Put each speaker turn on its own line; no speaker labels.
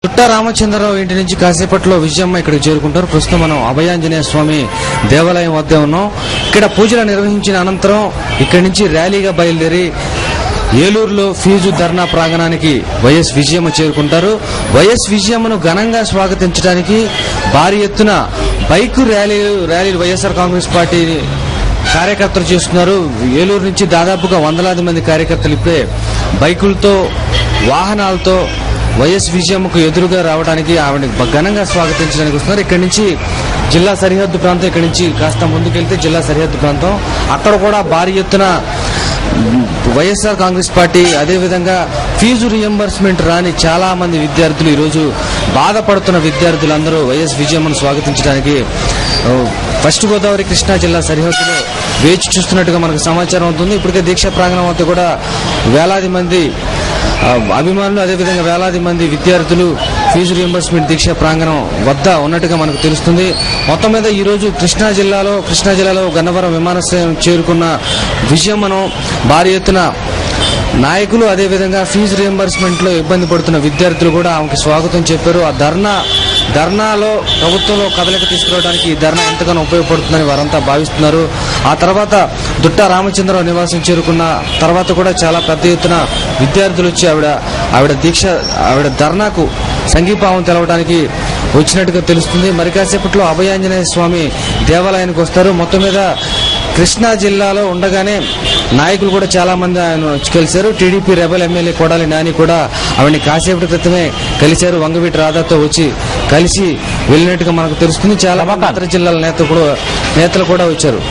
చుట్టా రామచంద్రరావు ఇంటి నుంచి కాసేపట్లో విజయమ్మ ఇక్కడికి చేరుకుంటారు. ప్రస్తుతం మనం అభయాంజనేయ స్వామి దేవాలయం వద్ద ఉన్నాం. ఇక్కడ పూజలు నిర్వహించిన అనంతరం ఇక్కడి నుంచి ర్యాలీగా బయలుదేరి ఏలూరులో ఫీజు ధర్నా ప్రాంగణానికి వైఎస్ విజయమ్మ చేరుకుంటారు. వైఎస్ విజయమ్మను ఘనంగా స్వాగతించడానికి భారీ ఎత్తున బైక్ ర్యాలీలు వైఎస్ఆర్ కాంగ్రెస్ పార్టీ కార్యకర్తలు చేస్తున్నారు. ఏలూరు నుంచి దాదాపుగా వందలాది మంది కార్యకర్తలు ఇప్పుడే బైకులతో వాహనాలతో వైఎస్ విజయమ్మకు ఎదురుగా రావడానికి ఆవిడని ఘనంగా స్వాగతించడానికి వస్తున్నారు. ఇక్కడి నుంచి జిల్లా సరిహద్దు ప్రాంతం, ఇక్కడి నుంచి కాస్త ముందుకెళ్తే జిల్లా సరిహద్దు ప్రాంతం, అక్కడ కూడా భారీ ఎత్తున వైఎస్ఆర్ కాంగ్రెస్ పార్టీ అదేవిధంగా ఫీజు రియంబర్స్మెంట్ రాని చాలా మంది విద్యార్థులు ఈరోజు బాధపడుతున్న విద్యార్థులందరూ వైఎస్ విజయమ్మను స్వాగతించడానికి పశ్చిమ గోదావరి కృష్ణా జిల్లా సరిహద్దులో వేచి చూస్తున్నట్టుగా మనకు సమాచారం అవుతుంది. ఇప్పటికే దీక్షా ప్రాంగణం వద్ద కూడా వేలాది మంది అభిమానులు అదేవిధంగా వేలాది మంది విద్యార్థులు ఫీజు రియంబర్స్మెంట్ దీక్షా ప్రాంగణం వద్ద ఉన్నట్టుగా మనకు తెలుస్తుంది. మొత్తం మీద ఈ రోజు కృష్ణా జిల్లాలో గన్నవరం విమానాశ్రయం చేరుకున్న విజయమ్మను భారీ ఎత్తున నాయకులు అదేవిధంగా ఫీజు రియంబర్స్మెంట్ లో ఇబ్బంది పడుతున్న విద్యార్థులు కూడా ఆమెకు స్వాగతం చెప్పారు. ఆ ధర్నాలో ప్రభుత్వంలో కదలిక తీసుకురావడానికి ఈ ధర్నా ఎంతగానో ఉపయోగపడుతుందని వారంతా భావిస్తున్నారు. ఆ తర్వాత దుట్టా రామచంద్రరావు నివాసం చేరుకున్న తర్వాత కూడా చాలా పెద్ద ఎత్తున విద్యార్థులు వచ్చి ఆవిడ ధర్నాకు సంఘీభావం తెలవడానికి వచ్చినట్టుగా తెలుస్తుంది. మరి కాసేపట్లో అభయాంజనేయ స్వామి దేవాలయానికి వస్తారు. మొత్తం మీద కృష్ణా జిల్లాలో ఉండగానే నాయకులు కూడా చాలా మంది ఆయన కలిశారు. TDP rebel MLA Kodali Nani కూడా ఆవిడని కాసేపటి క్రితమే కలిశారు. వంగవీటి రాధాతో వచ్చి కలిసి వెళ్ళినట్టుగా మనకు తెలుస్తుంది. చాలా మంది ఇతర జిల్లాల నేతలు కూడా వచ్చారు.